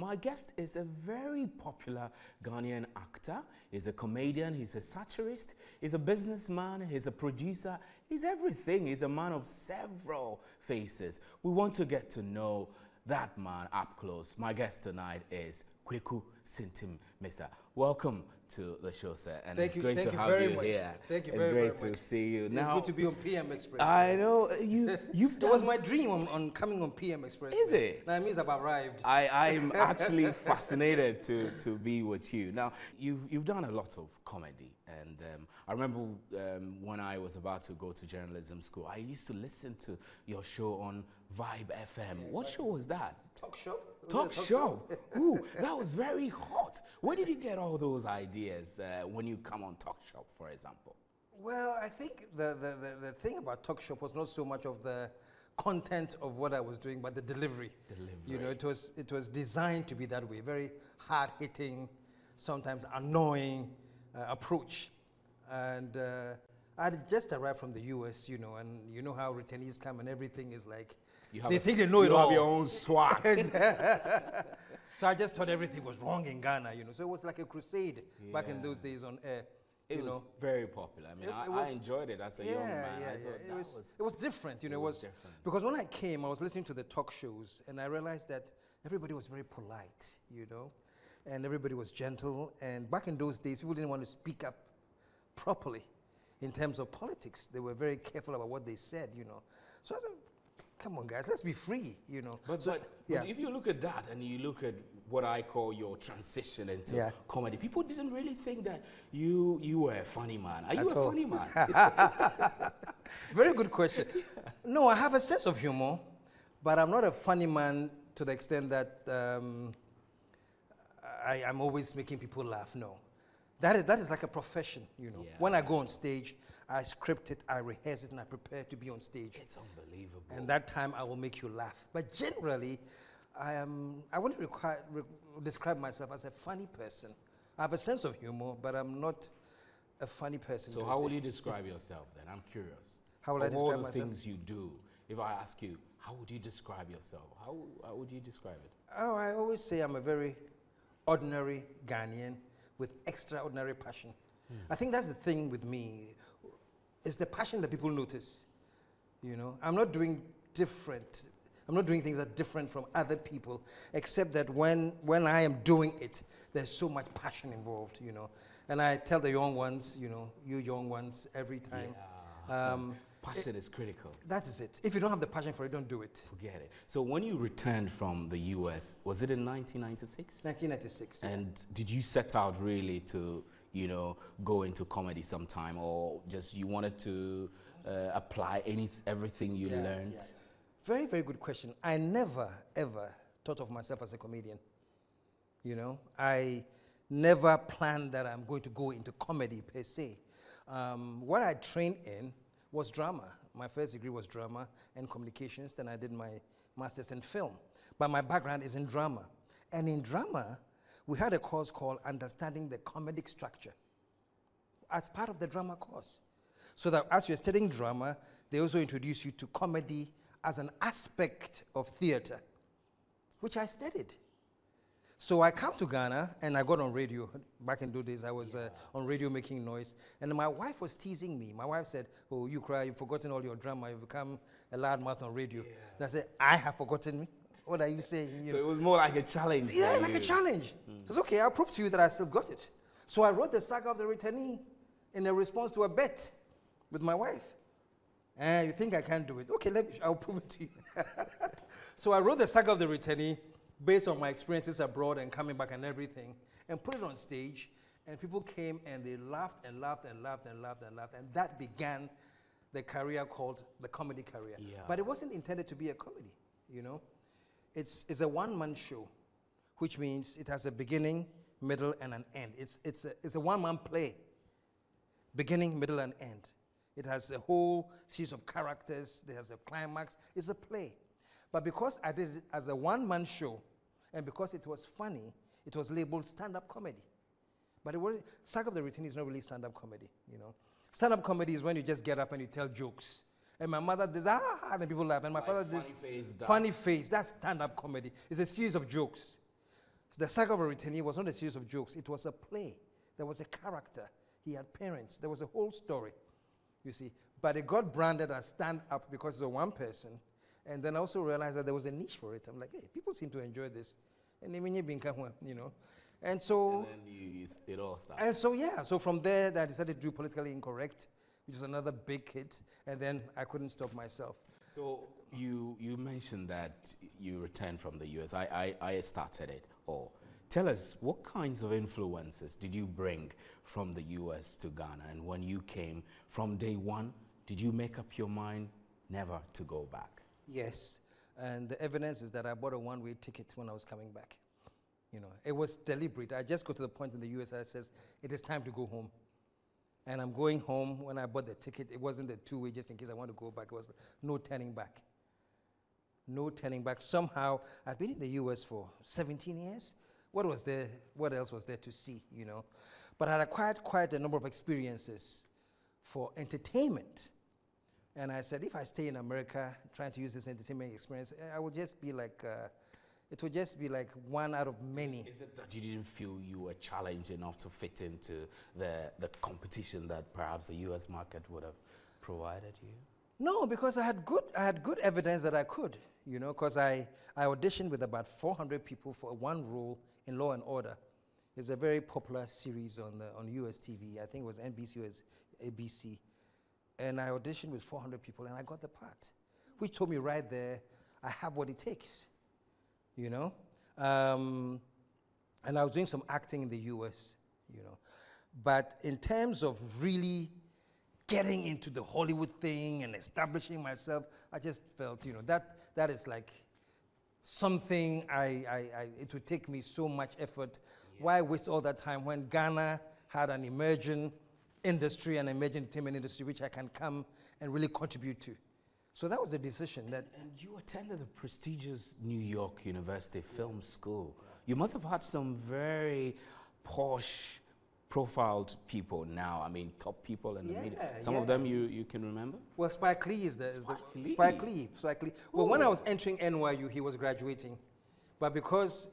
my guest is a very popular Ghanaian actor. He's a comedian, he's a satirist, he's a businessman, he's a producer, he's everything. He's a man of several faces. We want to get to know that man up close. My guest tonight is Kwaku Sintim Misa. Welcome to the show, sir. And it's great to have you here. Thank you it's very great much. to see you. It's good to be on PM Express. I know you've done. It was my dream on coming on PM Express. Is it? That means I've arrived. I'm actually fascinated to be with you. Now, you've done a lot of comedy, and I remember when I was about to go to journalism school, I used to listen to your show on Vibe FM. What show was that? Talk show. Talk show. Ooh, that was very hot. Where did you get all those ideas when you come on Talk Shop, for example? Well, I think the thing about Talk Shop was not so much of the content of what I was doing, but the delivery. You know, it was designed to be that way, very hard-hitting, sometimes annoying approach. And I had just arrived from the US, you know, and you know how returnees come and everything is like, they think they know it all. You have your own swag. So I just thought everything was wrong in Ghana, you know. So it was like a crusade back in those days on air. It was very popular. I mean, I enjoyed it as a young man. It was different, you know. It was different. Because when I came, I was listening to the talk shows, and I realized that everybody was very polite, you know, and everybody was gentle. And back in those days, people didn't want to speak up properly in terms of politics. They were very careful about what they said, you know. So I said, come on, guys, let's be free, you know. But if you look at that and you look at what I call your transition into comedy, people didn't really think that you were a funny man. Are you a funny man? Very good question. No, I have a sense of humor, but I'm not a funny man to the extent that I'm always making people laugh. No. That is like a profession, you know. When I go on stage, I script it, I rehearse it, and I prepare to be on stage. It's unbelievable. And that time, I will make you laugh. But generally, I wouldn't describe myself as a funny person. I have a sense of humor, but I'm not a funny person. So how will you describe yourself then? I'm curious. How will I describe myself? All the things you do, if I ask you, how would you describe yourself? How would you describe it? Oh, I always say I'm a very ordinary Ghanaian with extraordinary passion. I think that's the thing with me. It's the passion that people notice. You know, I'm not doing different. I'm not doing things that are different from other people, except that when I am doing it, there's so much passion involved, you know. And I tell the young ones, you know, you young ones, every time. Passion is critical. That is it. If you don't have the passion for it, don't do it. Forget it. So when you returned from the US, was it in 1996? 1996. And did you set out really to, you know, go into comedy sometime, or just you wanted to apply everything you learned? Yeah. Very, very good question. I never, ever thought of myself as a comedian. You know, I never planned that I'm going to go into comedy per se. What I trained in was drama. My first degree was drama and communications. Then I did my master's in film. But my background is in drama. And in drama, we had a course called Understanding the Comedic Structure as part of the drama course. So that as you're studying drama, they also introduce you to comedy as an aspect of theater, which I studied. So I come to Ghana and I got on radio. Back in those days, I was on radio making noise. And my wife was teasing me. My wife said, oh, you cry, you've forgotten all your drama, you've become a loudmouth on radio. And I said, I have forgotten me? What are you saying? So it was more like a challenge. Yeah, like a challenge. So it's okay, I'll prove to you that I still got it. So I wrote the saga of the returnee in a response to a bet with my wife. And you think I can't do it? Okay, I'll prove it to you. So I wrote the saga of the returnee based on my experiences abroad and coming back and everything, and put it on stage, and people came and they laughed and laughed and laughed and laughed and laughed, and that began the career called the comedy career. Yeah. But it wasn't intended to be a comedy, you know? It's a one-man show, which means it has a beginning, middle, and an end. It's a one-man play, beginning, middle, and end. It has a whole series of characters. There's a climax. It's a play. But because I did it as a one-man show, and because it was funny, it was labeled stand-up comedy. But Saga of the Returnee is not really stand-up comedy, you know. Stand-up comedy is when you just get up and you tell jokes. And my mother does, and then people laugh. And my father does funny face. That's stand-up comedy. It's a series of jokes. So the Saga of a Returnee was not a series of jokes. It was a play. There was a character. He had parents. There was a whole story, you see. But it got branded as stand-up because it's a one person. And then I also realized that there was a niche for it. I'm like, hey, people seem to enjoy this. And you know. And so... And then it all started. And so, yeah. So from there, I decided to do Politically Incorrect, which is another big hit. And then I couldn't stop myself. So you mentioned that you returned from the US. I started it all. Tell us, what kinds of influences did you bring from the US to Ghana? And when you came from day one, did you make up your mind never to go back? Yes. And the evidence is that I bought a one-way ticket when I was coming back. You know, it was deliberate. I just got to the point in the US that says, it is time to go home. And I'm going home. When I bought the ticket, it wasn't a two-way just in case I want to go back. It was no turning back. No turning back. Somehow, I've been in the US for 17 years. What else was there to see, you know? But I acquired quite a number of experiences for entertainment. And I said, if I stay in America trying to use this entertainment experience, I would just be like, it would just be like one out of many. Is it that you didn't feel you were challenged enough to fit into the competition that perhaps the US market would have provided you? No, because I had good evidence that I could, you know, because I auditioned with about 400 people for one role in Law and Order. It's a very popular series on US TV. I think it was NBC or ABC. And I auditioned with 400 people, and I got the part, which told me right there, I have what it takes, you know? And I was doing some acting in the US, you know? But in terms of really getting into the Hollywood thing and establishing myself, I just felt, you know, that is like something it would take me so much effort. Yeah. Why waste all that time when Ghana had an emerging industry and emerging entertainment industry which I can come and really contribute to? So that was a decision. And you attended the prestigious New York University Film School. You must have had some very posh profiled people now. I mean, top people in the media. Some of them you can remember? Well, Spike Lee is the Spike Lee. Well, when I was entering NYU, he was graduating. But because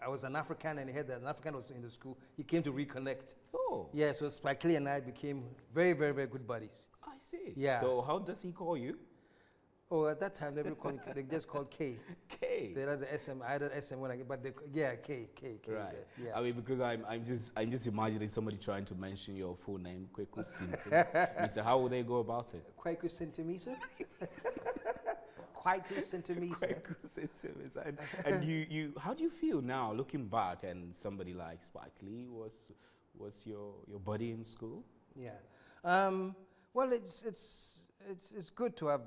I was an African and he heard that an African was in the school, he came to reconnect. Oh. Yeah, so Spike Lee and I became very, very, very good buddies. I see. Yeah. So how does he call you? Oh, at that time, they just called K. K. They had the SM. I had an SM when I, but K. Right. Yeah. I mean, because I'm just imagining somebody trying to mention your full name, Kwaku Sintim Misa. How would they go about it? Kwaku Sintim Misa. Kwaku Sintim Misa. Kwaku Sintim Misa. And you, how do you feel now, looking back, and somebody like Spike Lee was your buddy in school? Yeah. Well, it's good to have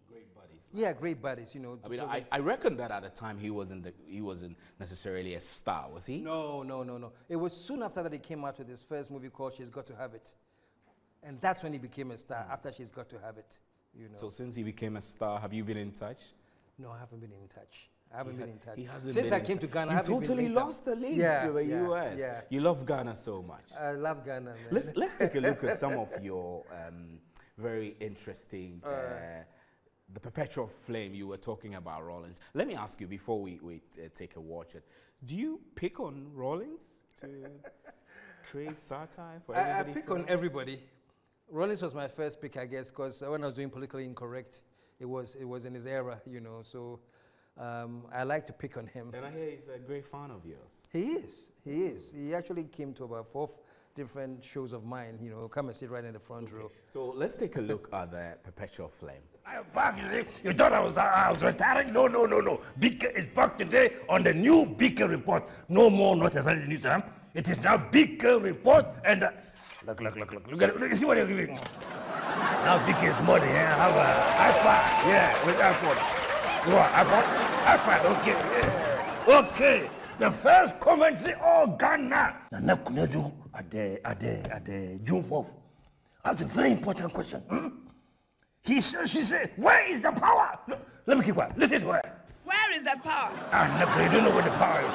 great buddies. Yeah, great buddies. You know. I mean, I reckon that at the time he wasn't necessarily a star, was he? No. It was soon after that he came out with his first movie called She's Got to Have It, and that's when he became a star. After She's Got to Have It, you know. So since he became a star, have you been in touch? No, I haven't been in touch. I haven't been in touch. He hasn't since been I came to Ghana. You totally lost the link to the US. Yeah. You love Ghana so much. I love Ghana, man. Let's take a look at some of your very interesting. The perpetual flame you were talking about, Rollins. Let me ask you before we take a watch it. Do you pick on Rollins to create satire for everybody? I pick on everybody. Rollins was my first pick, I guess, because when I was doing Politically Incorrect, it was in his era, you know. So I like to pick on him. And I hear he's a great fan of yours. He is. He actually came to about 4 different shows of mine, you know, come and sit right in the front row. So let's take a look at the perpetual flame. I'm back, you see. You thought I was retiring? No. BK is back today on the new BK report. No more not necessarily news, huh? It is now BK report and look at it. You see what you're giving? Now BK is money, yeah. I have an iPad, yeah, with iPhone. You want iPad? iPad, okay. Okay. The first commentary, Ghana. Nana Kuneju at the June 4th. That's a very important question. She said, where is the power? No, let me keep quiet. Listen to her. Where is the power? You don't know where the power is.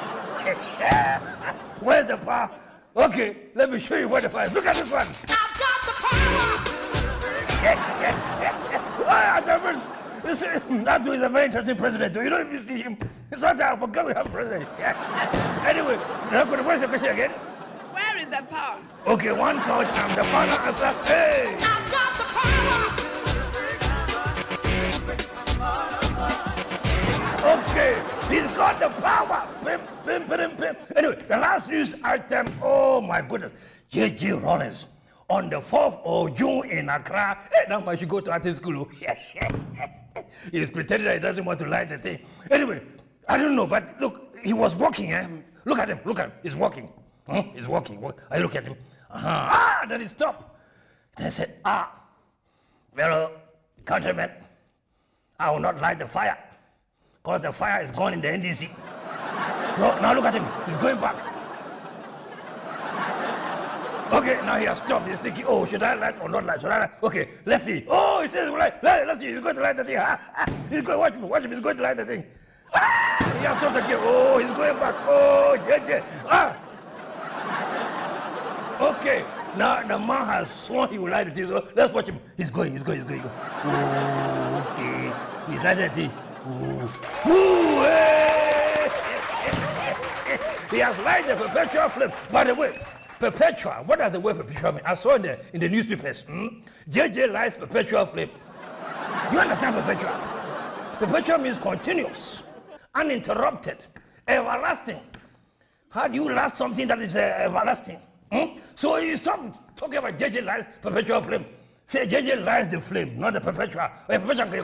Where's the power? Okay, let me show you where the power is. Look at this one. I've got the power! Listen, that is a very interesting president. Do you know if you see him? Sometimes I forget we have president. Anyway, now could what's the question again? Where is the power? Okay, one touch and the final answer. Hey! I've got the power. Okay, he's got the power. Pimp, pimp, pimp, pimp. Anyway, the last news item, oh my goodness. J.J. Rollins on the 4th of June in Accra. Hey, now I should go to art school. He's pretending that he doesn't want to light the thing. Anyway, I don't know, but look, he was walking. Look at him, he's walking. He's walking. I look at him. Then he stopped. They said, well, countrymen, I will not light the fire. Because the fire is gone in the NDC. So now look at him, he's going back. Okay, now he has stopped. He's thinking, oh, should I light or not light? Should I light? Okay, let's see. Oh, he says, let's see, he's going to light the thing. He's going, watch him, he's going to light the thing. He has stopped again. Oh, he's going back. Oh, JJ. Okay, now the man has sworn he will light the thing. So let's watch him. He's going. Oh, okay, he's lighting the thing. Ooh, hey. He has lighted the perpetual flame. By the way, perpetual, what does the word perpetual mean? I saw in the newspapers. JJ lights perpetual flame. Do you understand perpetual? Perpetual means continuous, uninterrupted, everlasting. How do you last something that is everlasting? So you stop talking about JJ lights perpetual flame. Say JJ lights the flame, not the perpetual.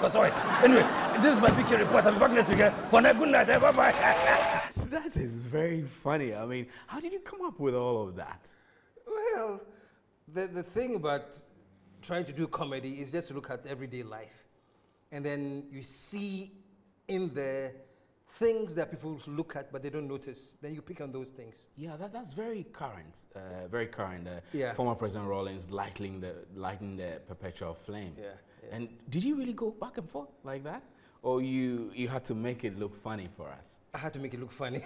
Sorry. Anyway, this is my picture report. I'll be back next weekend. For a good night. Bye-bye. That is very funny. I mean, how did you come up with all of that? Well, the thing about trying to do comedy is just to look at everyday life. And then you see in the things that people look at but they don't notice. Then you pick on those things. Yeah, that's very current. Very current. Yeah. Former President Rawlings lighting the perpetual flame. Yeah. And did you really go back and forth like that? Or you had to make it look funny for us? I had to make it look funny.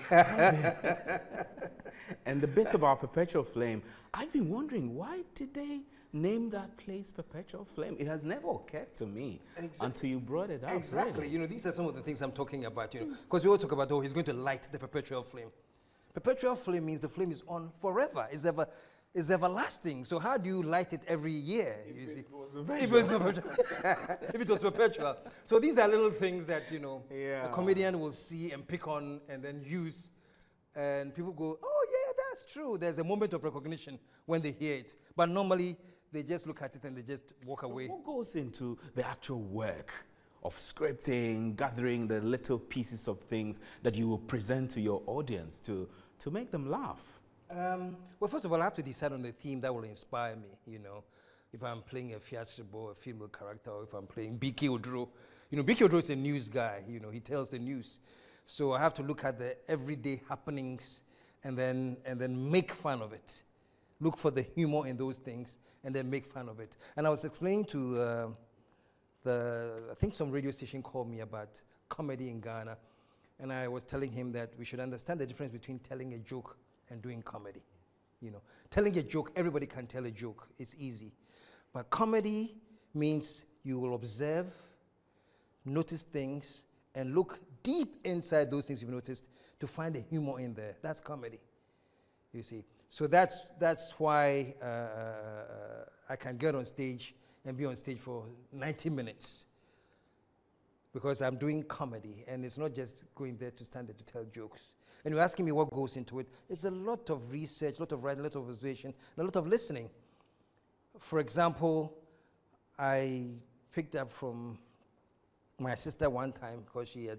And the bit about perpetual flame, I've been wondering, why did they name that place Perpetual Flame? It has never occurred to me until you brought it up. Exactly. Really. You know, these are some of the things I'm talking about, you know. Because we all talk about, oh, he's going to light the perpetual flame. Perpetual flame means the flame is on forever. It's everlasting. So how do you light it every year? If it was perpetual. So these are little things that, you know, a comedian will see and pick on and then use. And people go, oh, yeah, that's true. There's a moment of recognition when they hear it. But normally, they just look at it and they just walk away. What goes into the actual work of scripting, gathering the little pieces of things that you will present to your audience to make them laugh? Well, first of all, I have to decide on the theme that will inspire me, you know. If I'm playing a fiasco, a female character, or if I'm playing B.K. Odro. You know, B.K. Odro is a news guy, you know, he tells the news. So I have to look at the everyday happenings and then make fun of it. Look for the humor in those things and then make fun of it. And I was explaining to I think some radio station called me about comedy in Ghana. And I was telling him that we should understand the difference between telling a joke and doing comedy. You know, telling a joke, everybody can tell a joke. It's easy. But comedy means you will observe, notice things, and look deep inside those things you've noticed to find the humor in there. That's comedy, you see. So that's why I can get on stage and be on stage for 90 minutes. Because I'm doing comedy, and it's not just going there to stand there to tell jokes. And you're asking me what goes into it. It's a lot of research, a lot of writing, a lot of observation, and a lot of listening. For example, I picked up from my sister one time because she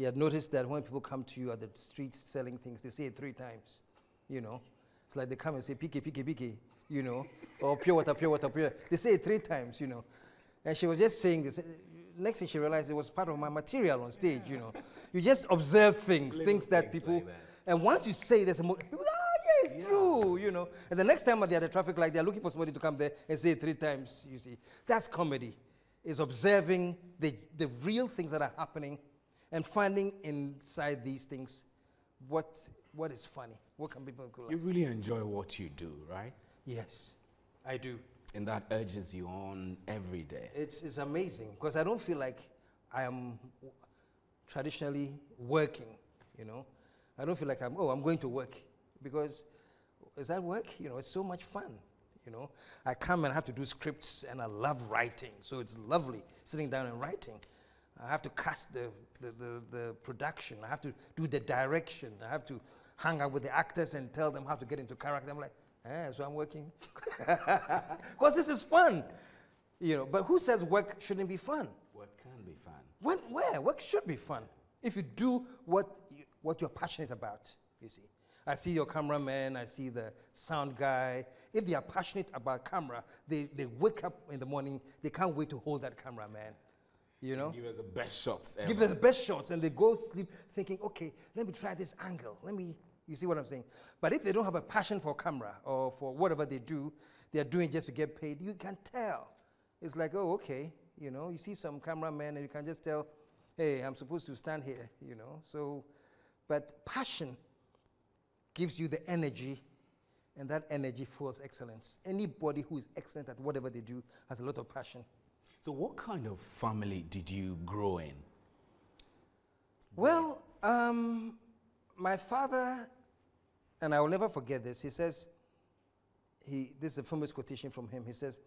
had noticed that when people come to you at the streets selling things, they say it 3 times, you know. It's like they come and say, pike, pike, pike, you know, or pure water, pure water, pure. They say it 3 times, you know. And she was just saying this. Next thing she realized it was part of my material on stage, you know. You just observe things that people, like that. And once you say there's a people, yeah, it's true, you know. And the next time they're at the traffic light, they're looking for somebody to come there and say it 3 times, you see. That's comedy, is observing the real things that are happening and finding inside these things what is funny, what can people go like. You really enjoy what you do, right? Yes, I do. And that urges you on every day. It's amazing because I don't feel like I am traditionally working, you know. I don't feel like I'm going to work, because is that work? You know, it's so much fun, you know. I come and I have to do scripts, and I love writing, so it's lovely sitting down and writing. I have to cast the production. I have to do the direction. I have to hang out with the actors and tell them how to get into character. I'm like, so I'm working. Because this is fun, you know. But who says work shouldn't be fun? Work can be fun. Where? Work should be fun. If you do what you're passionate about, you see. I see your cameraman, I see the sound guy. If they are passionate about camera, they wake up in the morning, they can't wait to hold that camera, man. You know? Give us the best shots ever. Give them the best shots, and they go sleep thinking, okay, let me try this angle. You see what I'm saying? But if they don't have a passion for camera or for whatever they do, they're doing just to get paid, you can tell. It's like, oh, okay, you know, you see some cameraman and you can just tell, hey, I'm supposed to stand here, you know. So, but passion gives you the energy, and that energy fuels excellence. Anybody who is excellent at whatever they do has a lot of passion. So what kind of family did you grow in? Well, my father, and I will never forget this, he says, this is a famous quotation from him, he says,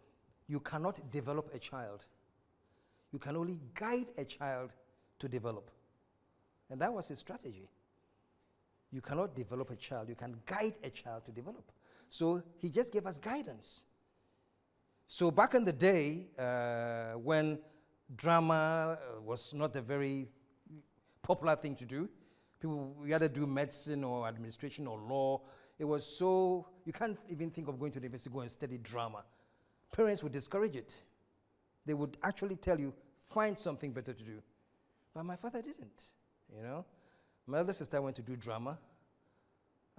you cannot develop a child. You can only guide a child to develop. And that was his strategy. You cannot develop a child, you can guide a child to develop. So he just gave us guidance. So back in the day, when drama was not a very popular thing to do, people, we either do medicine or administration or law. It was so, you can't even think of going to the university, go and study drama. Parents would discourage it. They would actually tell you, find something better to do. But my father didn't, you know. My elder sister went to do drama.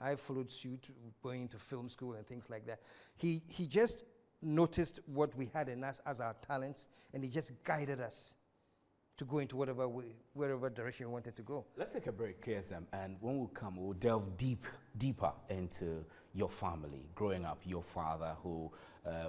I followed suit, going into film school and things like that. He just noticed what we had in us as our talents, and he just guided us to go into wherever direction we wanted to go. Let's take a break, KSM, and when we come, we'll delve deeper into your family. Growing up, your father, who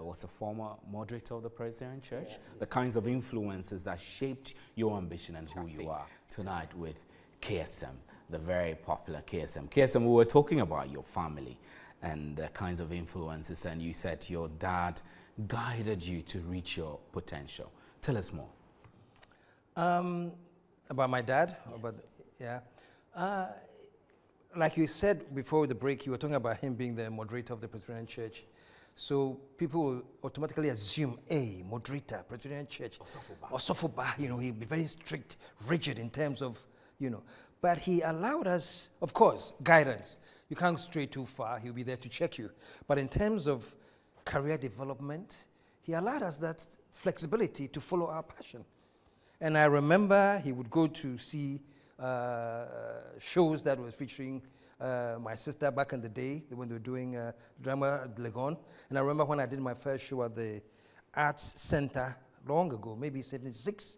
was a former moderator of the Presbyterian Church, the kinds of influences that shaped your ambition and who you are. Tonight with KSM, the very popular KSM. KSM, we were talking about your family and the kinds of influences, and you said your dad guided you to reach your potential. Tell us more. About my dad? Yes. Like you said before the break, you were talking about him being the moderator of the Presbyterian Church. So people will automatically assume, moderator, Presbyterian Church. Osofoba, you know, he'd be very strict, rigid in terms of, you know. But he allowed us, of course, guidance. You can't stray too far, he'll be there to check you. But in terms of career development, he allowed us that flexibility to follow our passion. And I remember he would go to see shows that was featuring my sister back in the day when they were doing drama at Legon. And I remember when I did my first show at the Arts Center long ago, maybe 76,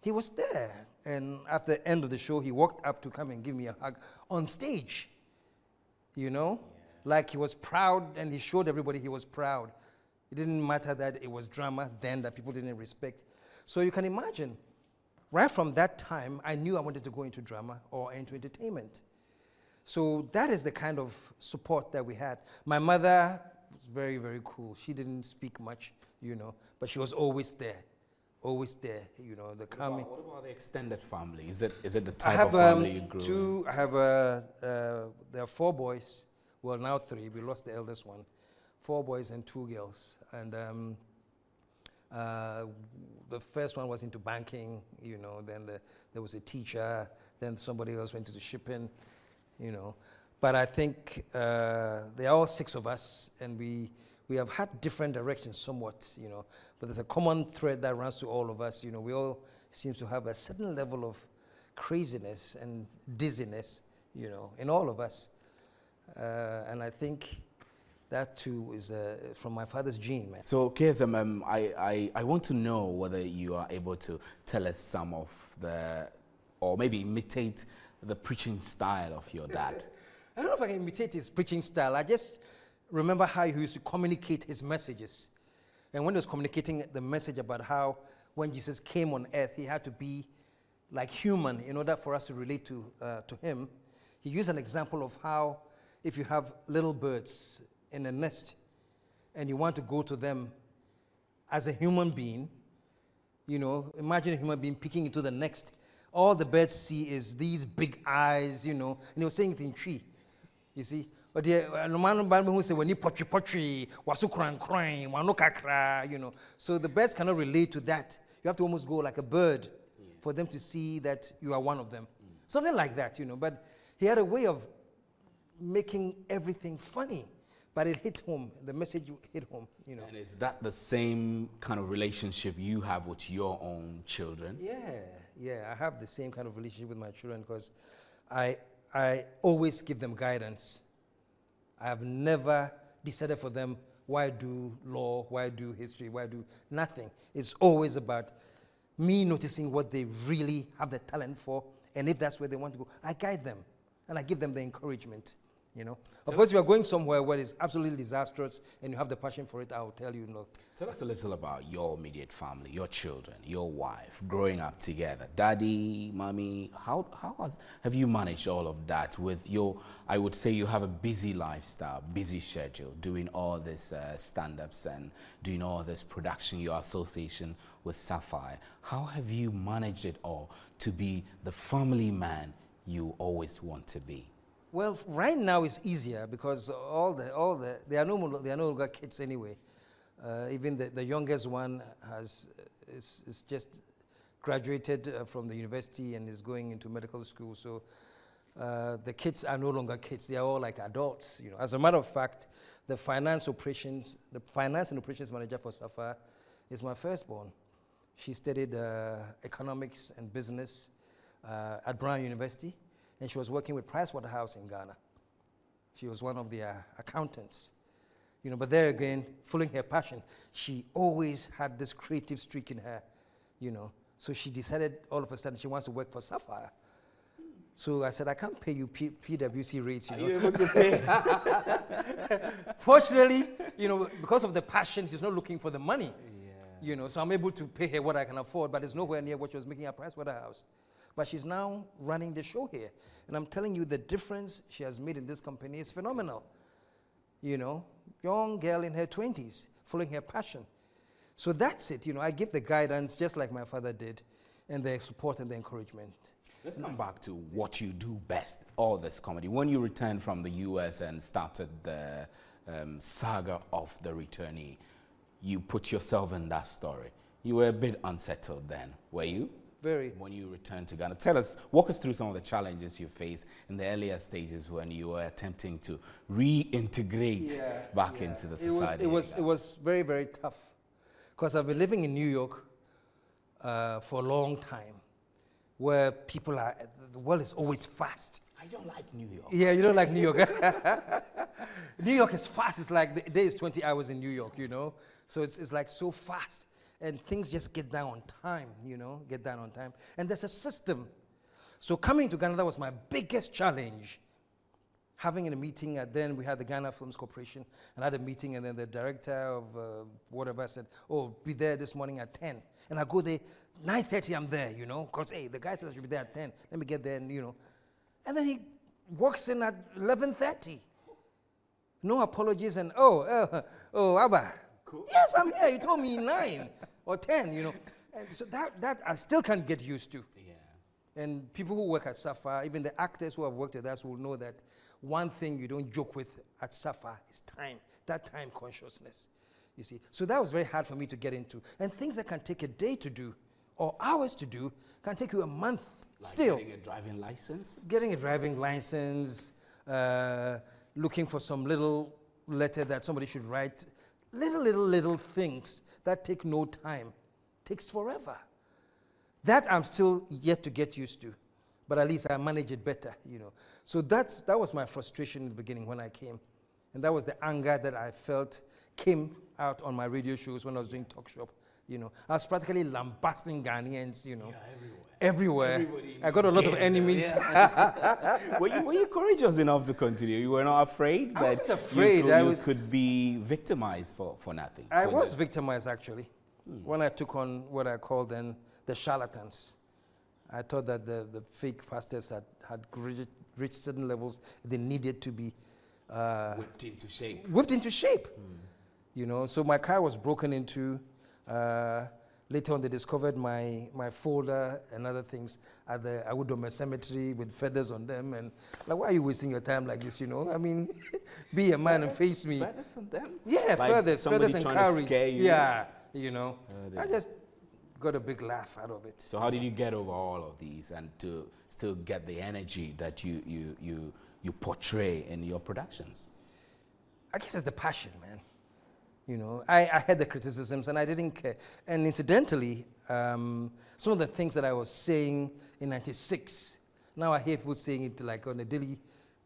he was there. And at the end of the show, he walked up to come and give me a hug on stage, you know? Yeah. Like he was proud, and he showed everybody he was proud. It didn't matter that it was drama then that people didn't respect. So you can imagine, right from that time, I knew I wanted to go into drama or into entertainment. So that is the kind of support that we had. My mother was very, very cool. She didn't speak much, you know, but she was always there, you know. What about the extended family? Is it the type of family you grew in? There are 4 boys, well now 3, we lost the eldest one. 4 boys and 2 girls. And the first one was into banking, you know, then there was a teacher, then somebody else went into shipping, you know. But I think there are all 6 of us, and we have had different directions somewhat, you know, but there's a common thread that runs to all of us, you know. We all seem to have a certain level of craziness and dizziness, you know, in all of us. And I think that too is from my father's gene, man. So, KSM, I want to know whether you are able to tell us some of or maybe imitate the preaching style of your dad. I don't know if I can imitate his preaching style. I just remember how he used to communicate his messages. And when he was communicating the message about how when Jesus came on earth, he had to be like human in order for us to relate to him. He used an example of how if you have little birds in a nest and you want to go to them as a human being, you know, imagine a human being peeking into the nest. All the birds see is these big eyes, you know, and he was saying it in tree, you see. But the man who said, when you potri, wasu crying, wano kakra, you know. So the birds cannot relate to that. You have to almost go like a bird for them to see that you are one of them. Something like that, you know. But he had a way of making everything funny. But it hit home. The message hit home, you know. And is that the same kind of relationship you have with your own children? Yeah. I have the same kind of relationship with my children because I always give them guidance. I have never decided for them why do law, why do history, why do nothing. It's always about me noticing what they really have the talent for, and if that's where they want to go, I guide them and I give them the encouragement. You know, of course, you are going somewhere where it's absolutely disastrous and you have the passion for it, I'll tell you no. Tell us a little about your immediate family, your children, your wife, growing up together. Daddy, mommy, how have you managed all of that with your, I would say you have a busy lifestyle, busy schedule, doing all this stand-ups and doing all this production, your association with Sapphire. How have you managed it all to be the family man you always want to be? Well, right now it's easier because they are no longer kids anyway. Even the youngest one is just graduated from the university and is going into medical school. So the kids are no longer kids; they are all like adults. You know, as a matter of fact, the finance and operations manager for Sapphire is my firstborn. She studied economics and business at Brown University. And she was working with Pricewaterhouse in Ghana. She was one of the accountants. You know, but there again, following her passion, she always had this creative streak in her, you know. So she decided all of a sudden she wants to work for Sapphire. So I said, I can't pay you PwC rates, you know. Are you able to pay? Fortunately, you know, because of the passion, she's not looking for the money. Yeah. You know, so I'm able to pay her what I can afford, but it's nowhere near what she was making at Pricewaterhouse. But she's now running the show here. And I'm telling you, the difference she has made in this company is phenomenal. You know, young girl in her 20s, following her passion. So that's it. You know, I give the guidance just like my father did, and the support and the encouragement. Let's come back to what you do best, all this comedy. When you returned from the US and started the saga of The Returnee, you put yourself in that story. You were a bit unsettled then, were you? Very. When you returned to Ghana. Tell us, walk us through some of the challenges you faced in the earlier stages when you were attempting to reintegrate back into the society. It was very, very tough. Because I've been living in New York for a long time, where people are, the world is always fast. I don't like New York. Yeah, you don't like New York. New York is fast. It's like the day is 20 hours in New York, you know? So it's like so fast. And things just get down on time, you know, get down on time. And there's a system. So coming to Ghana, that was my biggest challenge. Having a meeting, then we had the Ghana Films Corporation, and I had a meeting, and then the director of whatever said, oh, be there this morning at 10. And I go there, 9:30 I'm there, you know, because, hey, the guy said I should be there at 10. Let me get there, and, you know. And then he walks in at 11:30. No apologies, and, Abba. Cool. Yes, I'm here. You told me 9 or 10, you know. And so that I still can't get used to. Yeah. And people who work at Sapphire, even the actors who have worked with us will know that one thing you don't joke with at Sapphire is time, that time consciousness, you see. So that was very hard for me to get into. And things that can take a day to do or hours to do can take you a month still. Getting a driving license? Getting a driving license, looking for some little letter that somebody should write. Little things that take no time, takes forever. That I'm still yet to get used to, but at least I manage it better, you know. So that was my frustration in the beginning when I came, and that was the anger that I felt came out on my radio shows when I was doing talk shop, you know. I was practically lambasting Ghanaians, you know. Yeah, everywhere. I got a lot of enemies. Yeah. Were you courageous enough to continue? You were not afraid that wasn't afraid. You could be victimized for nothing? I was victimized, actually, when I took on what I called then the charlatans. I thought that the fake pastors had reached certain levels. They needed to be whipped into shape. Whipped into shape. You know, so my car was broken into. Later on, they discovered my folder and other things at the Awudome cemetery with feathers on them. And like, why are you wasting your time like this, you know? I mean, be a man and face me. Feathers on them? Yeah, like feathers and cowries. You. Yeah, you know. I just got a big laugh out of it. So how did you get over all of these and to still get the energy that you portray in your productions? I guess it's the passion, man. You know, I had the criticisms and I didn't care. And incidentally, some of the things that I was saying in '96, now I hear people saying it like on a daily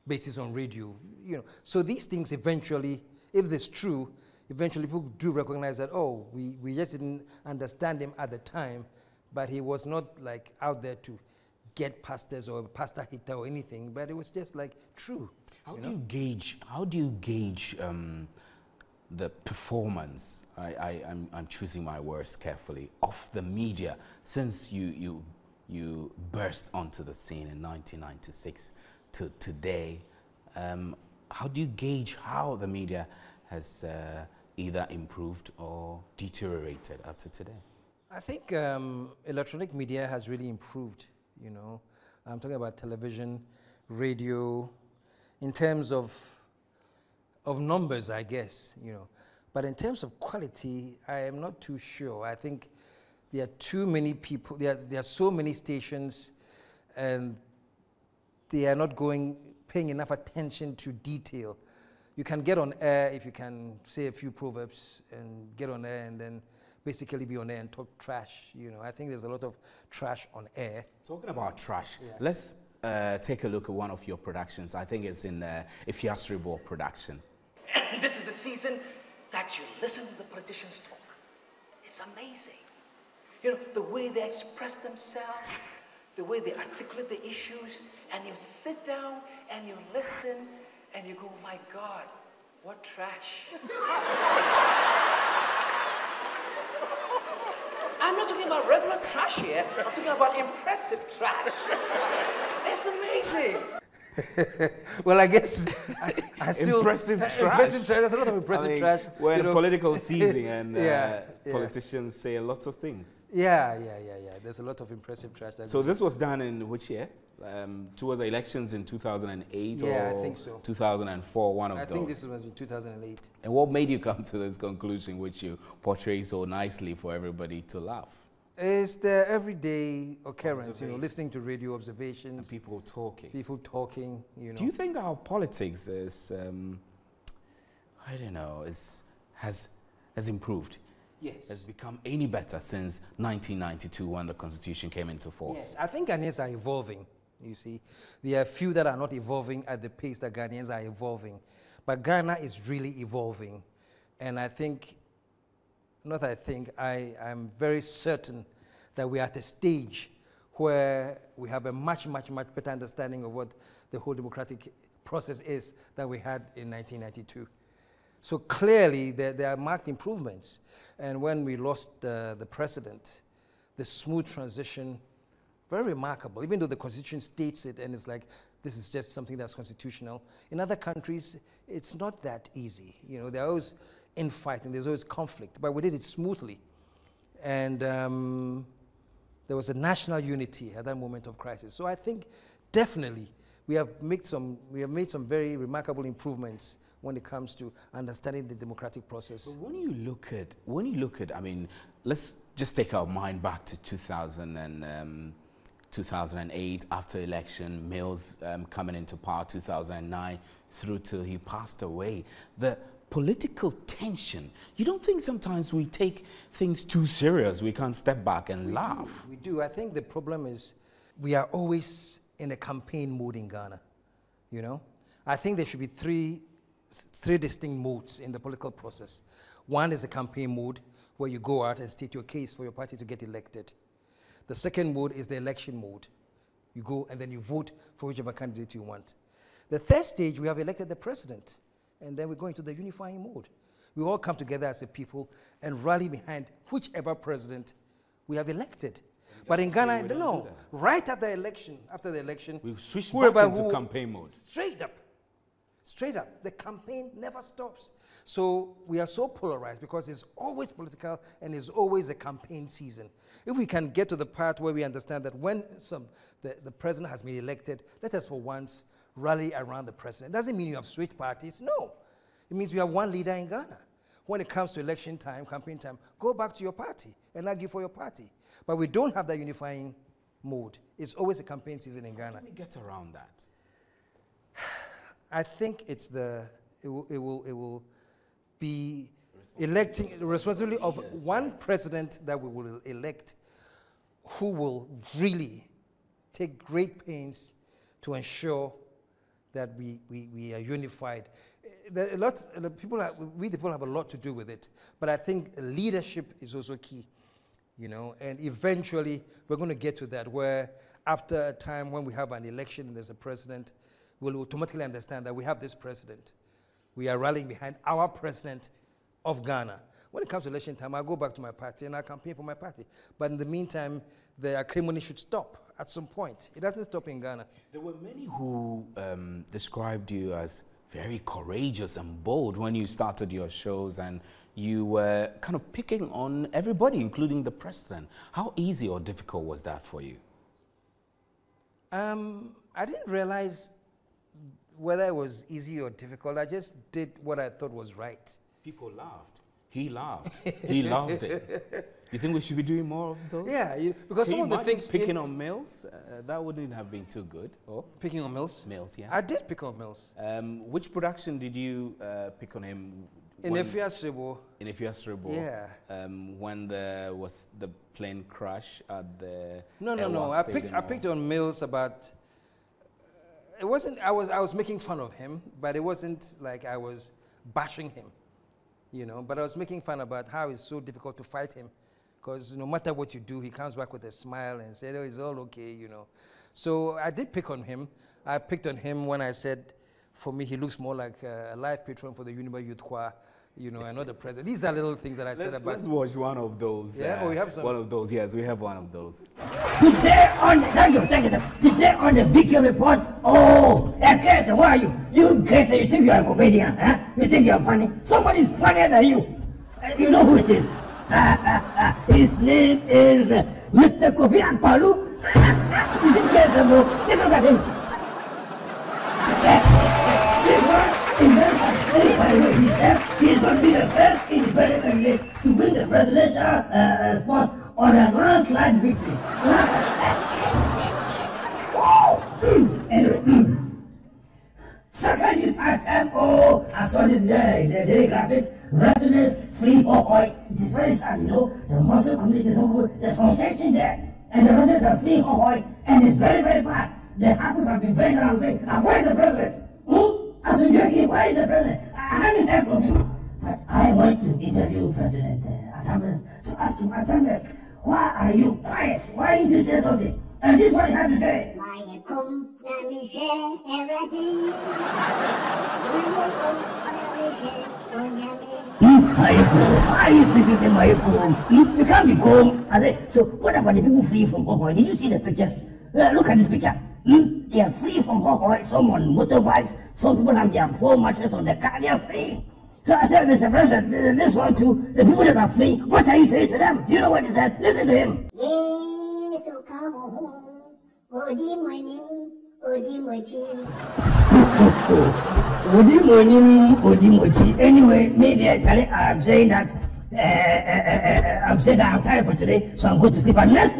basis on radio. You know, so these things eventually, if it's true, eventually people do recognize that, oh, we just didn't understand him at the time, but he was not like out there to get pastors or pastor hitter or anything, but it was just like true. How do you gauge the performance, I'm choosing my words carefully, of the media since you burst onto the scene in 1996 to today? How do you gauge how the media has either improved or deteriorated up to today? I think electronic media has really improved, you know. I'm talking about television, radio, in terms of numbers, I guess, you know. But in terms of quality, I am not too sure. I think there are too many people, there are so many stations, and they are not paying enough attention to detail. You can get on air if you can say a few proverbs and get on air and then basically be on air and talk trash. You know, I think there's a lot of trash on air. Talking about trash, let's take a look at one of your productions. I think it's in Ifiasribo production. This is the season that you listen to the politicians talk. It's amazing. You know, the way they express themselves, the way they articulate the issues, and you sit down and you listen and you go, my God, what trash. I'm not talking about regular trash here. I'm talking about impressive trash. It's amazing. Well, I guess I still... Impressive trash. Impressive trash. There's a lot of impressive trash. We're in political season and politicians say a lot of things. Yeah. There's a lot of impressive trash. So this was done in which year? Towards the elections in 2008 or I think so. 2004, one of those? I think this was in 2008. And what made you come to this conclusion, which you portray so nicely for everybody to laugh? It's the everyday occurrence, you know, listening to radio observations. And people talking. People talking, you know. Do you think our politics is, I don't know, has improved? Yes. Has become any better since 1992 when the Constitution came into force? Yes, I think Ghanaians are evolving, you see. There are few that are not evolving at the pace that Ghanaians are evolving. But Ghana is really evolving. And I think, I'm very certain that we are at a stage where we have a much better understanding of what the whole democratic process is than we had in 1992. So clearly, there are marked improvements. And when we lost the president, the smooth transition, very remarkable, even though the Constitution states it and it's like, this is just something that's constitutional. In other countries, it's not that easy. You know, there are always infighting, there's always conflict, but we did it smoothly. And there was a national unity at that moment of crisis. So I think definitely we have made some very remarkable improvements when it comes to understanding the democratic process. But when you look at, I mean, let's just take our mind back to 2008, after election, Mills coming into power, 2009, through till he passed away. The political tension, you don't think sometimes we take things too serious? We can't step back and laugh? We do. I think the problem is we are always in a campaign mode in Ghana, you know? I think there should be three distinct modes in the political process. One is the campaign mode, where you go out and state your case for your party to get elected. The second mode is the election mode. You go and then you vote for whichever candidate you want. The third stage, we have elected the president, and then we go into the unifying mode. We all come together as a people and rally behind whichever president we have elected. But in Ghana, we don't no. do that. Right after the election, We switch whoever back into who- campaign mode. Straight up, the campaign never stops. So we are so polarized because it's always political and it's always a campaign season. If we can get to the part where we understand that when the president has been elected, let us for once rally around the president. It doesn't mean you have switched parties, no. It means you have one leader in Ghana. When it comes to election time, campaign time, go back to your party and argue for your party. But we don't have that unifying mode. It's always a campaign season in Ghana. How do we get around that? I think it will be electing the responsibility of one president that we will elect who will really take great pains to ensure that we are unified. The people have a lot to do with it, but I think leadership is also key, you know, and eventually we're going to get to that where after a time when we have an election and there's a president, we'll automatically understand that we have this president. We are rallying behind our president of Ghana. When it comes to election time, I'll go back to my party and I'll campaign for my party. But in the meantime, the acrimony should stop at some point. It doesn't stop in Ghana. There were many who described you as very courageous and bold when you started your shows, and you were kind of picking on everybody, including the president. How easy or difficult was that for you? I didn't realize whether it was easy or difficult. I just did what I thought was right. People laughed. He laughed. He loved it. You think we should be doing more of those? Yeah, because some of the things... Picking on males, that wouldn't have been too good. Oh. Picking on Mills? Males, yeah. I did pick on Mills. Which production did you pick on him? In Efiasrebo. In Efiasrebo. Yeah. When there was the plane crash at the... No. I picked on Mills about... It wasn't... I was making fun of him, but it wasn't like I was bashing him, you know. But I was making fun about how it's so difficult to fight him. Because no matter what you do, he comes back with a smile and said, oh, it's all okay, you know. So I did pick on him. I picked on him when I said, for me, he looks more like a live patron for the Uniba Youth Choir, you know, and not the president. These are little things that I said about... Let's watch one of those. Yeah, we have some. One of those, yes, we have one of those. Today on the BK report, oh, Grace, where are you? You, Grace, you think you're a comedian, huh? You think you're funny? Somebody's funnier than you. You know who it is. His name is Mr. Kofi Akpalu. You think Grace, take a look at him. He's going to be the first independent candidate to win the presidential spot on a landslide victory. Anyway, second is item, oh, I saw this the daily graphic. Residents free oil. It is very sad, you know. The Muslim community is so good. There's some tension there. And the residents are free oil, and it's very, very bad. The houses have been banging around saying, where is the president? As we joke, where is the president? I haven't heard from him. But I want to interview President Atamas to ask him, Atamas, why are you quiet? Why didn't you say something? And this is what he had to say. Why are you criticizing Mayukum? You can't be calm. I say, so what about the people free from Hohoi? Did you see the pictures? Look at this picture. They are free from Hohoi. Some on motorbikes. Some people have their phone mattresses on the car. They are free. So I said, Mr. President, this one too, the people that are free, what are you saying to them? You know what he said? Listen to him. Yes, Odimochi. Anyway, maybe actually I'm saying that I'm saying that I'm tired for today, so I'm going to sleep. But next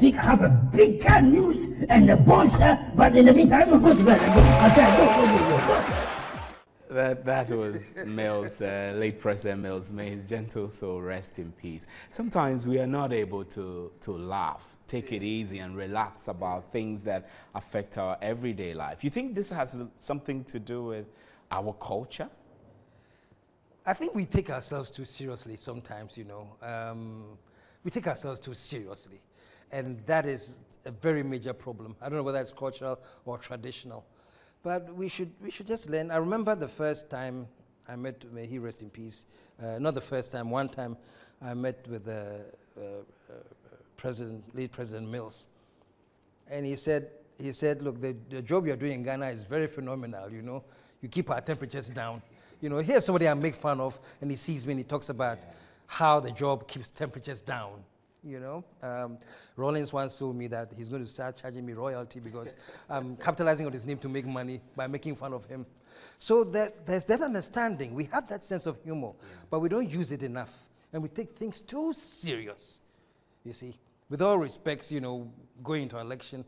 week I have a big news and a bunch. But in the meantime, I'm going to bed. I'm tired. Go. That was Mills, late President Mills. May his gentle soul rest in peace. Sometimes we are not able to laugh, take it easy and relax about things that affect our everyday life. You think this has something to do with our culture? I think we take ourselves too seriously sometimes, you know. We take ourselves too seriously. And that is a very major problem. I don't know whether it's cultural or traditional. But we should just learn. I remember the first time I met, may he rest in peace, not the first time, one time I met with late President Mills. And he said, look, the job you're doing in Ghana is very phenomenal, you know. You keep our temperatures down. You know, here's somebody I make fun of, and he sees me and he talks about how the job keeps temperatures down, you know. Rollins once told me that he's going to start charging me royalty because I'm capitalizing on his name to make money by making fun of him. So there's that understanding. We have that sense of humor, but we don't use it enough. And we take things too serious, you see. With all respects, you know, going into election.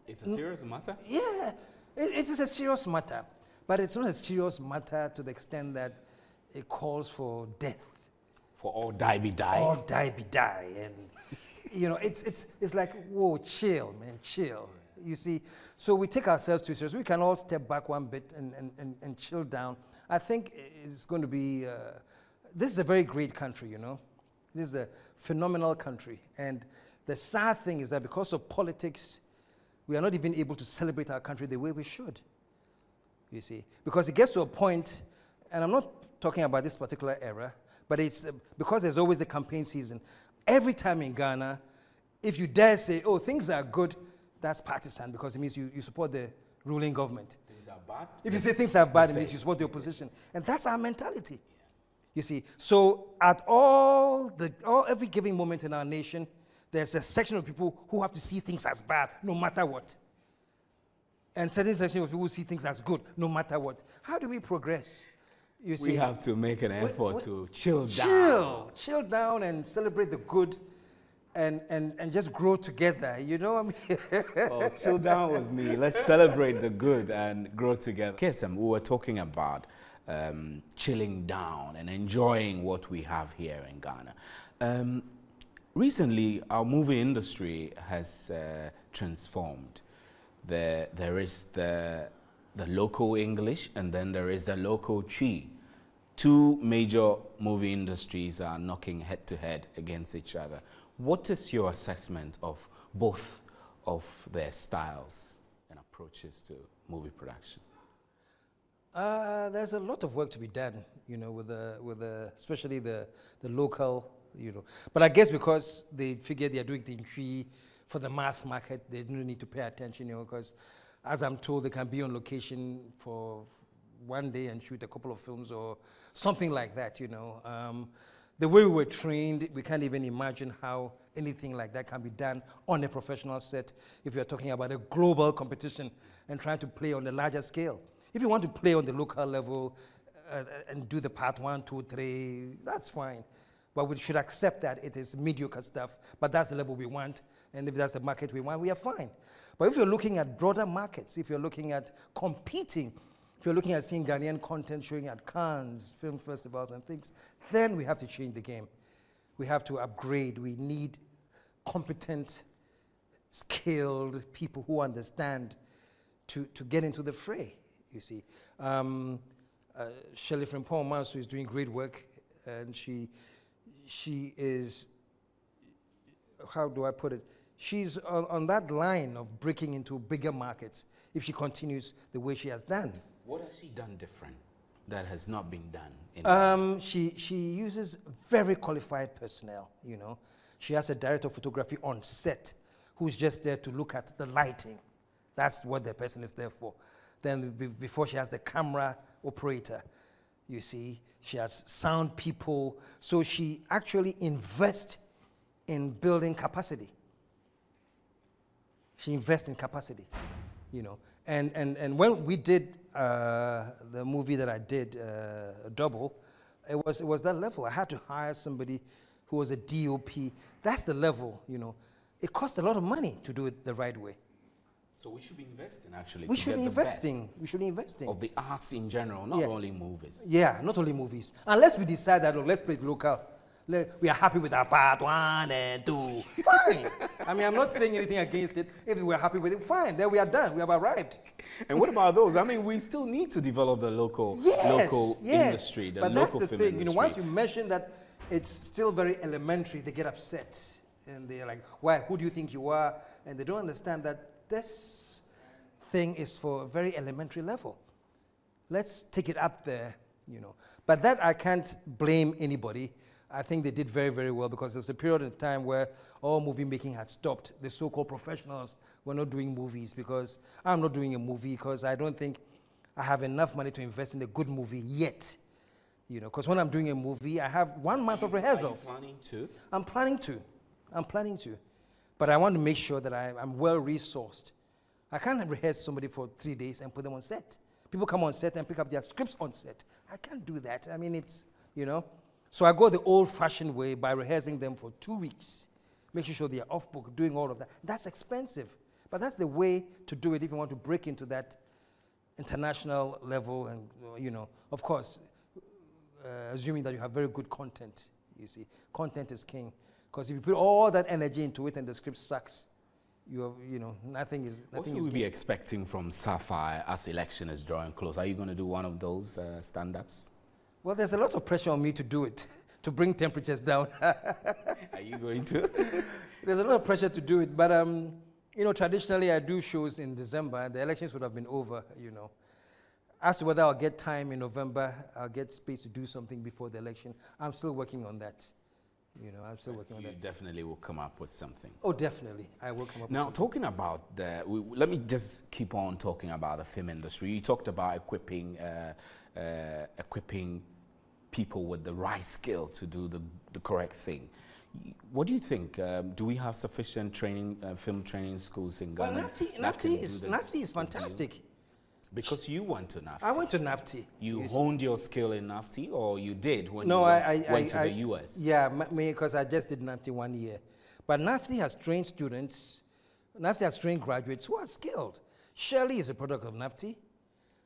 It's a serious matter? Yeah, it is a serious matter. But it's not a serious matter to the extent that it calls for death. For all die be die? All die be die. And, you know, it's like, whoa, chill, man, chill. You see, so we take ourselves too serious. We can all step back one bit and chill down. I think it's going to be, this is a very great country, you know. This is a phenomenal country. And the sad thing is that because of politics, we are not even able to celebrate our country the way we should, you see. Because it gets to a point, and I'm not talking about this particular era, but it's because there's always the campaign season. Every time in Ghana, if you dare say, oh, things are good, that's partisan because it means you support the ruling government. Things are bad? If you say things are bad, it means you support the opposition. And that's our mentality, you see. So at every given moment in our nation, there's a section of people who have to see things as bad, no matter what. And certain section of people who see things as good, no matter what. How do we progress? You see, we have to make an effort to chill down. Chill down and celebrate the good and just grow together, you know what I mean? Oh, chill down with me. Let's celebrate the good and grow together. Kesem, we were talking about chilling down and enjoying what we have here in Ghana. Recently, our movie industry has transformed. There is the local English, and then there is the local Twi. Two major movie industries are knocking head to head against each other. What is your assessment of both of their styles and approaches to movie production? There's a lot of work to be done, you know, especially the local, you know. But I guess because they figure they are doing the Twi for the mass market, they don't need to pay attention, you know, because as I'm told, they can be on location for one day and shoot a couple of films or something like that, you know. The way we were trained, we can't even imagine how anything like that can be done on a professional set if you're talking about a global competition and trying to play on a larger scale. If you want to play on the local level and do the part 1, 2, 3, that's fine. But we should accept that it is mediocre stuff, but that's the level we want, and if that's the market we want, we are fine. But if you're looking at broader markets, if you're looking at competing, if you're looking at seeing Ghanaian content showing at Cannes, film festivals and things, then we have to change the game. We have to upgrade. We need competent, skilled people who understand to get into the fray, you see. Shelley Frimpong Manso is doing great work, and she is, how do I put it? She's on that line of breaking into bigger markets if she continues the way she has done. What has she done different that has not been done? She uses very qualified personnel, you know. She has a director of photography on set who's just there to look at the lighting. That's what the person is there for. Then before she has the camera operator, you see, she has sound people. So she actually invests in building capacity. She invests in capacity, you know. And when we did the movie that I did, Double, it was that level. I had to hire somebody who was a DOP. That's the level, you know. It costs a lot of money to do it the right way. So we should be investing, actually, we should be investing. We should be investing. Of the arts in general, not only movies. Yeah, not only movies. Unless we decide that, look, let's play it local. We are happy with our part 1 and 2. Fine. I mean, I'm not saying anything against it. If we're happy with it, fine. Then we are done. We have arrived. And what about those? I mean, we still need to develop the local industry, the but local that's the film thing. industry. You know, once you mention that it's still very elementary, they get upset. And they're like, why? Who do you think you are? And they don't understand that this thing is for a very elementary level. Let's take it up there, you know. But that I can't blame anybody. I think they did very, very well because there's a period of time where all movie making had stopped. The so-called professionals were not doing movies because I'm not doing a movie because I don't think I have enough money to invest in a good movie yet. You know, because when I'm doing a movie, I have 1 month of rehearsals. Are you planning to? I'm planning to. But I want to make sure that I'm well resourced. I can't rehearse somebody for 3 days and put them on set. People come on set and pick up their scripts on set. I can't do that. I mean, it's, you know. So I go the old-fashioned way by rehearsing them for 2 weeks, making sure they are off book, doing all of that. That's expensive. But that's the way to do it if you want to break into that international level and, you know, of course, assuming that you have very good content, you see. Content is king. Because if you put all that energy into it and the script sucks, you know, nothing is What should we be expecting from Sapphire as election is drawing close? Are you going to do one of those stand-ups? Well, there's a lot of pressure on me to do it, to bring temperatures down. Are you going to? There's a lot of pressure to do it, but you know, traditionally I do shows in December, and the elections would have been over, you know. As to whether I'll get time in November, I'll get space to do something before the election, I'm still working on that. You know, I'm still working on that. You definitely will come up with something. Oh, definitely. I will come up with now, something. talking about let me just keep on talking about the film industry. You talked about equipping people with the right skill to do the correct thing. What do you think? Do we have sufficient training, film training schools in Ghana? Well, NAFTI is fantastic. Because you went to NAFTI. I went to NAFTI. You honed your skill in NAFTI, or you did when you went to the US? Yeah, because I just did NAFTI 1 year. But NAFTI has trained students, NAFTI has trained graduates who are skilled. Shirley is a product of NAFTI.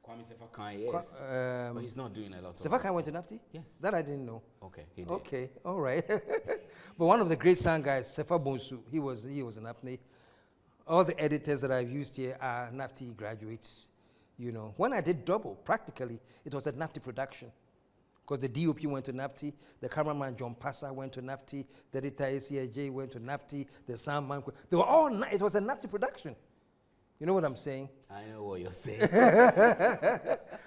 Kwame Sefakan, yes. But he's not doing a lot of Sefakan went to NAFTI? Yes. That I didn't know. Okay, he did. Okay, all right. But one of the great sound guys, Sefa Bonsu, he was a NAFTI. All the editors that I've used here are NAFTI graduates. You know, when I did double, practically, it was a NAFTI production. Because the DOP went to NAFTI, the cameraman John Passa went to NAFTI, the editor ACIJ went to NAFTI, the soundman, they were all, it was a NAFTI production. You know what I'm saying? I know what you're saying.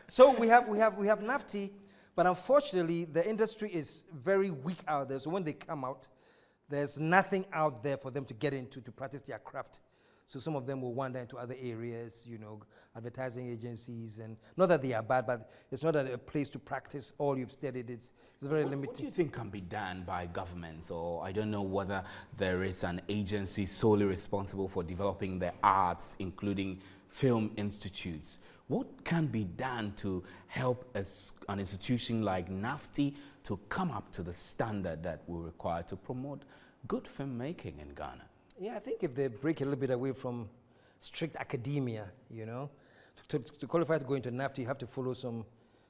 So we have NAFTI, but unfortunately, the industry is very weak out there. So when they come out, there's nothing out there for them to get into to practice their craft. So some of them will wander into other areas, you know, advertising agencies, and not that they are bad, but it's not a place to practice all you've studied. It's very limited. What do you think can be done by governments, or I don't know whether there is an agency solely responsible for developing the arts, including film institutes? What can be done to help an institution like NAFTI to come up to the standard that we require to promote good filmmaking in Ghana? Yeah, I think if they break a little bit away from strict academia, you know, to qualify to go into NAFTA, you have to follow some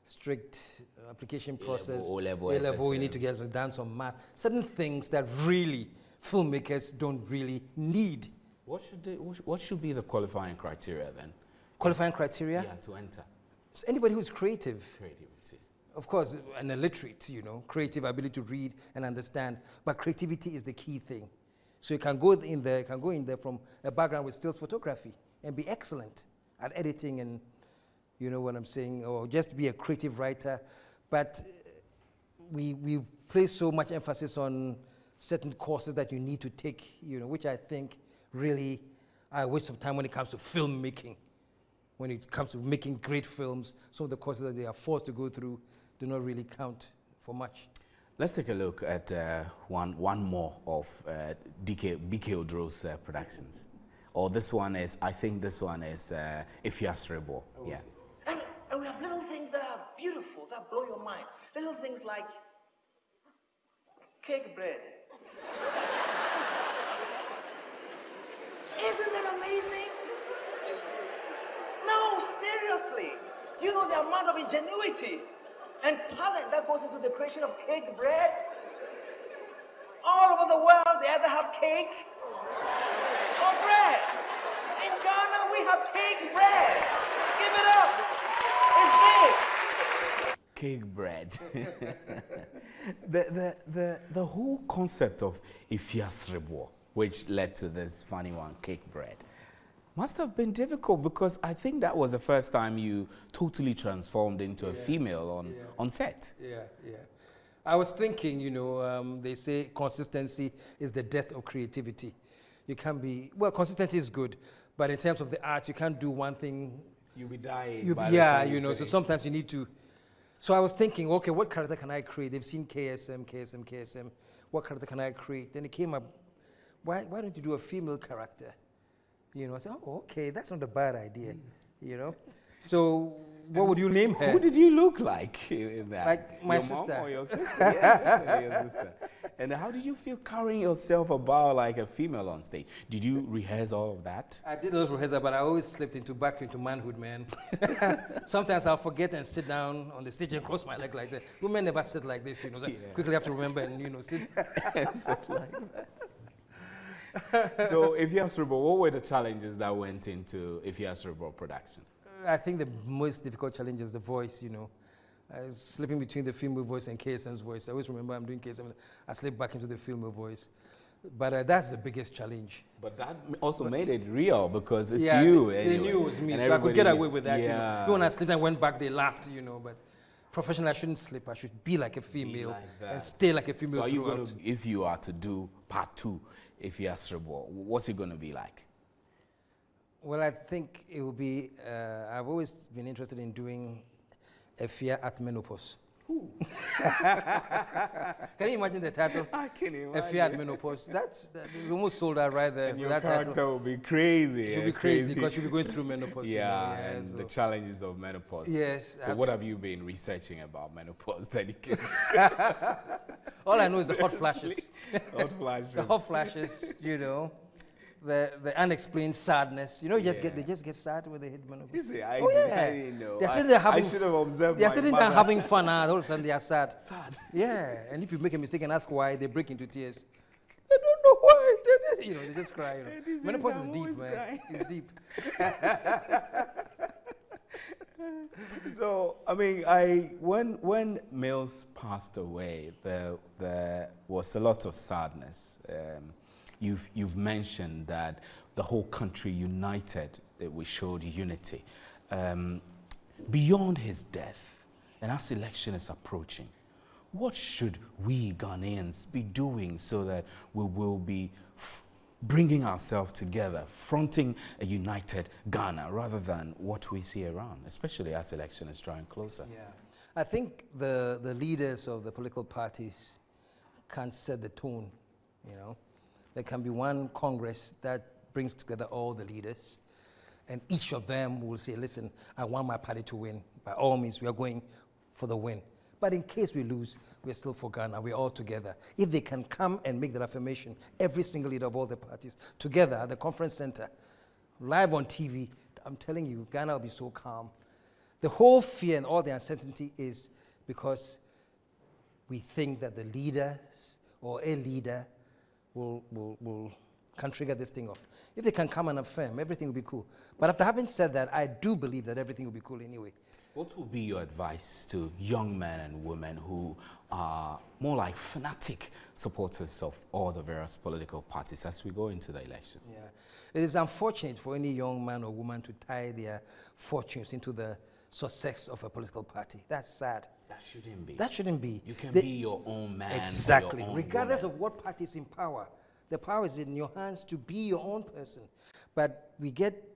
strict application process. A-level, you need to get down some math. Certain things that really filmmakers don't really need. What should be the qualifying criteria then? Qualifying criteria? Yeah, to enter. So anybody who's creative. Creativity. Of course, an illiterate, you know, creative ability to read and understand, but creativity is the key thing. So you can go in there from a background with stills photography and be excellent at editing, and you know what I'm saying, or just be a creative writer. But we place so much emphasis on certain courses that you need to take, you know, which I think really are a waste of time when it comes to filmmaking. When it comes to making great films, some of the courses that they are forced to go through do not really count for much. Let's take a look at one more of BK Odro's productions. Or this one is, I think this one is Ifias Rebo. Yeah. And we have little things that are beautiful, that blow your mind. Little things like cake bread. Isn't that amazing? No, seriously. You know the amount of ingenuity and talent that goes into the creation of cake bread? All over the world, they either have cake or bread. In Ghana, we have cake bread. Give it up. It's big. Cake bread. the whole concept of Ifias Rebo, which led to this funny one, cake bread, must have been difficult, because I think that was the first time you totally transformed into a female on set. Yeah. I was thinking, they say consistency is the death of creativity. You can't be, well, consistency is good, but in terms of the arts, you can't do one thing. You'll be dying. Yeah, so sometimes you need to. So I was thinking, okay, what character can I create? They've seen KSM. What character can I create? Then it came up, why don't you do a female character? I said, oh, okay, that's not a bad idea, So what would you name her? Who did you look like in that? Like my your sister. Mom or your sister? Yeah, definitely your sister. And how did you feel carrying yourself about like a female on stage? Did you rehearse all of that? I did a little rehearsal, but I always slipped back into manhood, man. Sometimes I'll forget and sit down on the stage and cross my leg like that. Women never sit like this, So quickly have to remember and, sit. Sit like that. So, Ifya Cerebral, what were the challenges that went into Ifya Cerebral production? I think the most difficult challenge is the voice, I was slipping between the female voice and KSM's voice. I always remember I'm doing KSM, I slip back into the female voice. But that's the biggest challenge. But that also made it real because it's yeah, you. They anyway. knew it was me, And so I could get away with that. Yeah. When I slipped and went back, they laughed, But professionally, I shouldn't slip. I should be like a female like and stay like a female. So are you throughout. going to, if you are to do part 2, Ifya Cerebral, what's it going to be like? Well, I think it will be, I've always been interested in doing Ifya at menopause. Can you imagine the title? I can imagine. Ifya at menopause. We almost sold out right there. And your that character title. will be crazy. She'll be crazy because she'll be going through menopause. Yeah, and so the challenges of menopause. Yes. So what have you been researching about menopause dedication? All I know is the hot flashes. Hot flashes. The hot flashes, the unexplained sadness. They just get sad when they hit menopause. You see, I didn't know. They're sitting there having, I should have observed they're my sitting mother. there having fun, and all of a sudden they are sad. Sad. Yeah, and if you make a mistake and ask why, they break into tears. I don't know why. They just cry. Menopause is deep, man. It's deep. So, when Mills passed away, there was a lot of sadness. You've mentioned that the whole country united, that we showed unity. Beyond his death, and as election is approaching, what should we Ghanaians be doing so that we will be bringing ourselves together, fronting a united Ghana rather than what we see around, especially as election is drawing closer? Yeah, I think the leaders of the political parties can set the tone, There can be one Congress that brings together all the leaders, and each of them will say, listen, I want my party to win. By all means, we are going for the win. But in case we lose, we're still for Ghana. We're all together. If they can come and make that affirmation, every single leader of all the parties, together at the conference center, live on TV, I'm telling you, Ghana will be so calm. The whole fear and all the uncertainty is because we think that the leaders or a leader can trigger this thing off. If they can come and affirm, everything will be cool. But after having said that, I do believe that everything will be cool anyway. What would be your advice to young men and women who are more like fanatic supporters of all the various political parties as we go into the election? Yeah, it is unfortunate for any young man or woman to tie their fortunes into the success of a political party. That's sad. That shouldn't be. That shouldn't be. You can be your own man. Exactly. Your own regardless woman. of what party is in power. The power is in your hands to be your own person. But we get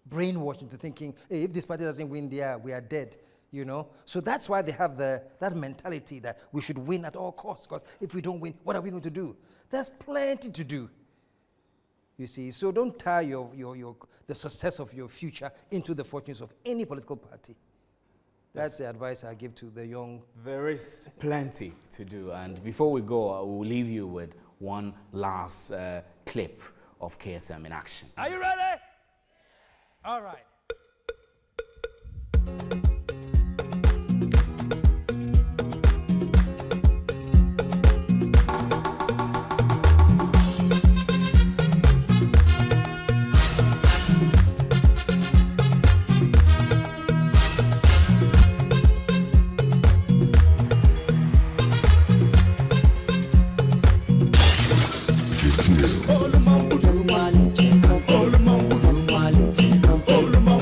brainwashed into thinking, hey, if this party doesn't win there, we are dead. So that's why they have that mentality that we should win at all costs. Because if we don't win, what are we going to do? There's plenty to do. You see, so don't tie the success of your future into the fortunes of any political party. That's the advice I give to the young. There is plenty to do, and before we go, I will leave you with one last clip of KSM in action. Are you ready? All right. All the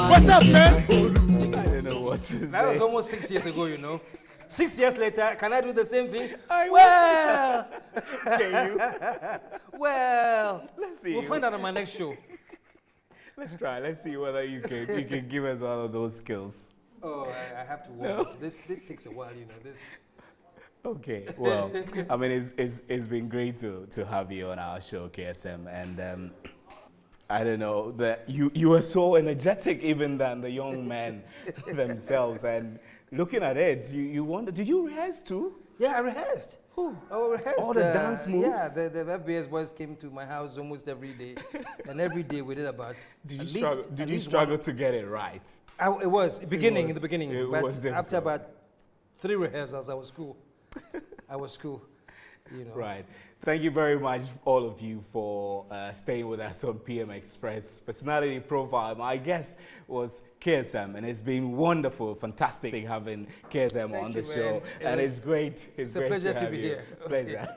What's up, man? I don't know what to say. That was almost 6 years ago, you know. 6 years later, can I do the same thing? Well, can you? Well, Let's see. we'll find out on my next show. Let's try. Let's see whether you can give us one of those skills. Oh, I have to work. No. This takes a while, you know. This. Okay. Well, I mean, it's been great to have you on our show, KSM, and I don't know that you were so energetic even than the young men themselves. And looking at it, you wonder, did you rehearse too? Yeah, I rehearsed. I rehearsed. All the dance moves? Yeah, the FBS boys came to my house almost every day. And every day we did about Did you struggle to get it right? It was, in the beginning. It but was difficult. after about 3 rehearsals, I was cool. You know. Right. Thank you very much, all of you, for staying with us on PM Express Personality Profile. My guest was KSM, and it's been wonderful, fantastic having KSM on the show. And it's great. It's a great pleasure to have be you. here. Pleasure.